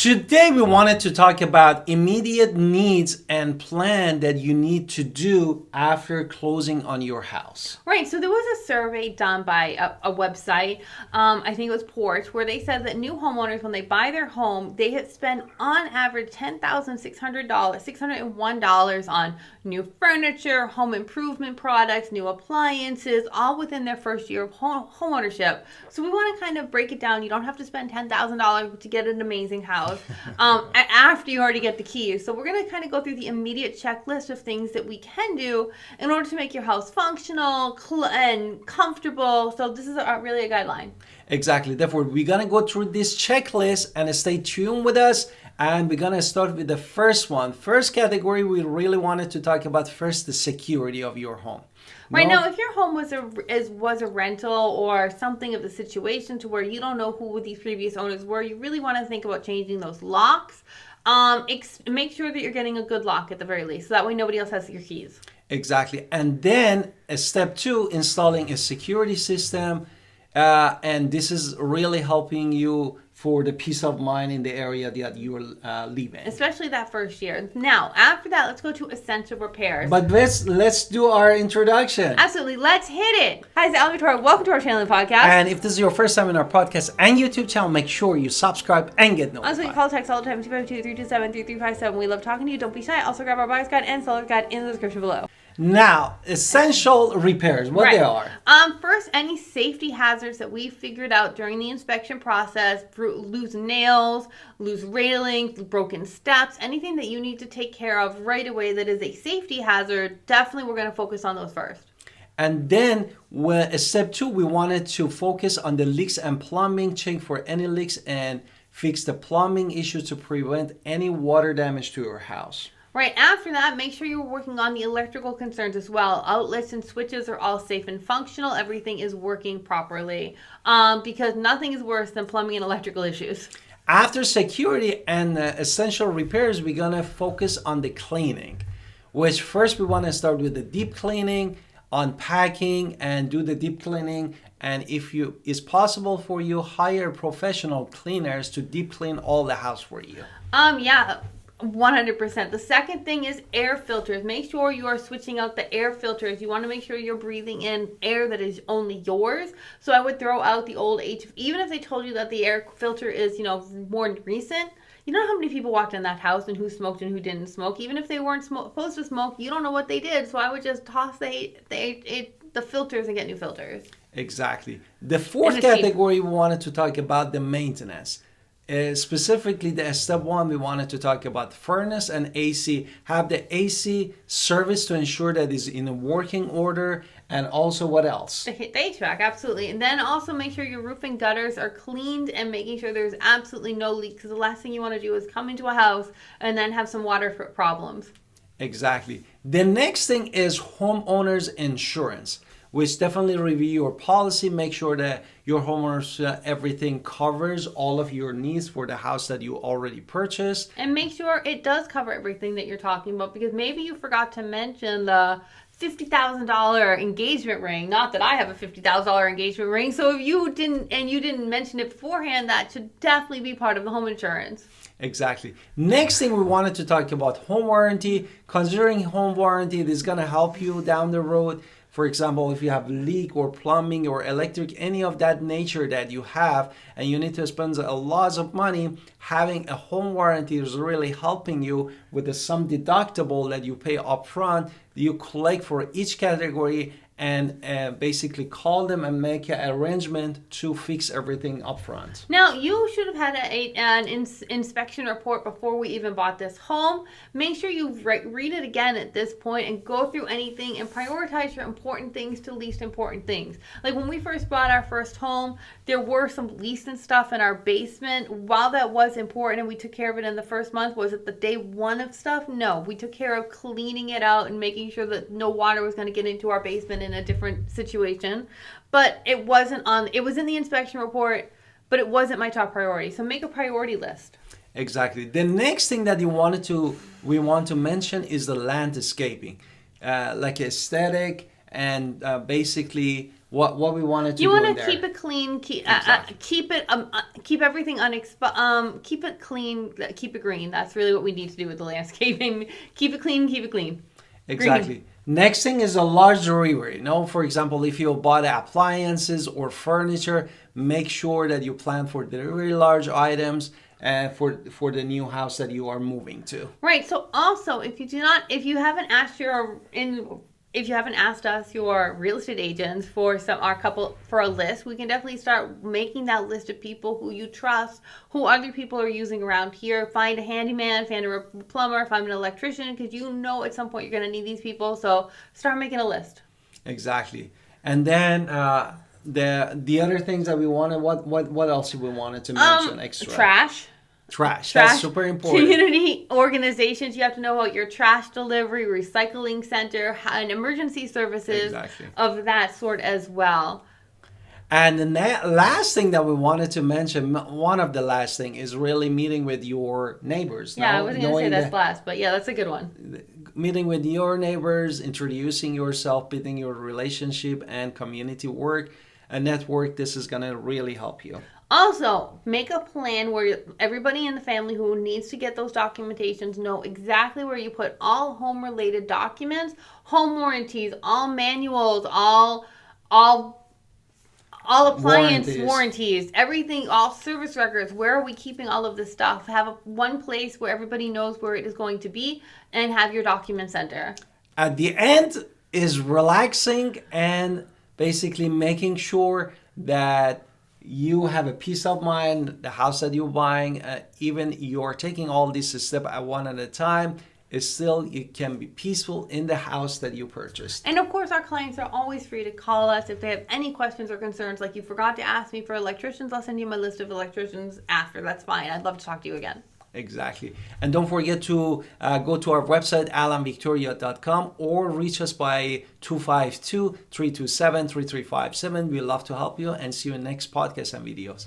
Today we wanted to talk about immediate needs and plan that you need to do after closing on your house. Right, so there was a survey done by a website, I think it was Porch, where they said that new homeowners, when they buy their home, they had spent on average $601 on new furniture, home improvement products, new appliances, all within their first year of home ownership. So we want to kind of break it down. You don't have to spend $10,000 to get an amazing house after you already get the keys. So we're going to kind of go through the immediate checklist of things that we can do in order to make your house functional and comfortable. So this is really a guideline. Exactly. Therefore, we're going to go through this checklist and stay tuned with us. And we're going to start with the first one. First category we really wanted to talk about first, the security of your home. Right now, if your home was a rental or something of the situation to where you don't know who these previous owners were, you really want to think about changing those locks. Make sure that you're getting a good lock at the very least, so that way nobody else has your keys. Exactly. And then step 2, installing a security system. And this is really helping you for the peace of mind in the area that you're living. Especially that first year. Now, after that, let's go to essential repairs. But let's do our introduction. Absolutely. Let's hit it. Hi, it's Alan Victoria. Welcome to our channel and podcast. And if this is your first time in our podcast and YouTube channel, make sure you subscribe and get notified. Also, you call text all the time, 252-327-3357. We love talking to you. Don't be shy. Also, grab our buyer's guide and seller's guide in the description below. Now, essential repairs, what they are. First, any safety hazards that we figured out during the inspection process, loose nails, loose railings, broken steps, anything that you need to take care of right away that is a safety hazard, definitely we're going to focus on those first. And then step 2, we wanted to focus on the leaks and plumbing, check for any leaks and fix the plumbing issues to prevent any water damage to your house. Right after that, make sure you're working on the electrical concerns as well. Outlets and switches are all safe and functional. Everything is working properly because nothing is worse than plumbing and electrical issues. After security and essential repairs, we're going to focus on the cleaning, which first we want to start with the deep cleaning, unpacking and do the deep cleaning. And if it's possible for you, hire professional cleaners to deep clean all the house for you. Yeah. 100%. The second thing is air filters. Make sure you are switching out the air filters. You want to make sure you're breathing in air that is only yours. So I would throw out the old even if they told you that the air filter is, more recent. You know how many people walked in that house and who smoked and who didn't smoke? Even if they weren't supposed to smoke, you don't know what they did. So I would just toss the filters and get new filters. Exactly. The fourth category we wanted to talk about the maintenance. Specifically, the step 1, we wanted to talk about furnace and AC. Have the AC service to ensure that it's in a working order, and also what else? The HVAC, absolutely. And then also make sure your roof and gutters are cleaned and making sure there's absolutely no leaks. Because the last thing you want to do is come into a house and then have some water problems. Exactly. The next thing is homeowner's insurance, which definitely review your policy, make sure that your homeowners, everything covers all of your needs for the house that you already purchased. And make sure it does cover everything that you're talking about, because maybe you forgot to mention the $50,000 engagement ring. Not that I have a $50,000 engagement ring. So if you didn't mention it beforehand, that should definitely be part of the home insurance. Exactly. Next thing we wanted to talk about home warranty. Considering home warranty, this is going to help you down the road. For example, if you have leak or plumbing or electric, any of that nature that you have, and you need to spend a lot of money, having a home warranty is really helping you with some deductible that you pay upfront. You collect for each category and basically call them and make an arrangement to fix everything up front. Now, you should have had an inspection report before we even bought this home. Make sure you read it again at this point and go through anything and prioritize your important things to least important things. Like when we first bought our first home, there were some leaks and stuff in our basement. While that was important and we took care of it in the first month, was it the day 1 of stuff? No, we took care of cleaning it out and making sure that no water was going to get into our basement in a different situation. But it was in the inspection report, but it wasn't my top priority. So make a priority list. Exactly. The next thing that we want to mention is the landscaping, like aesthetic, and basically what we wanted to You do want in to keep there. it clean, Exactly. keep everything keep it clean, keep it green. That's really what we need to do with the landscaping. Keep it clean, keep it clean. Exactly. Green. Next thing is a large delivery. For example, if you bought appliances or furniture, make sure that you plan for very large items for the new house that you are moving to. Right. So also, if you haven't asked if you haven't asked us, your real estate agents, for a list, we can definitely start making that list of people who you trust, who other people are using around here. Find a handyman, find a plumber, find an electrician, because you know at some point you're going to need these people. So start making a list. Exactly. And then the other things that we wanted, what else we wanted to mention extra? Trash. That's super important. Community organizations, you have to know about your trash delivery, recycling center, and emergency services of that sort as well. And the last thing that we wanted to mention, one of the last thing, is really meeting with your neighbors. Yeah, I wasn't going to say that's last, but yeah, that's a good one. Meeting with your neighbors, introducing yourself, building your relationship and community work, a network. This is going to really help you. Also, make a plan where everybody in the family who needs to get those documentations know exactly where you put all home-related documents, home warranties, all manuals, all appliance warranties, everything, all service records. Where are we keeping all of this stuff? Have one place where everybody knows where it is going to be, and have your document center. At the end is relaxing and basically making sure that you have a peace of mind. The house that you're buying, even you're taking all these steps one at a time, is still, you can be peaceful in the house that you purchased. And of course, our clients are always free to call us if they have any questions or concerns. Like, you forgot to ask me for electricians, I'll send you my list of electricians after. That's fine. I'd love to talk to you again. Exactly. And don't forget to go to our website, alandvictoria.com, or reach us by 252-327-3357. We'd love to help you, and see you in the next podcast and videos.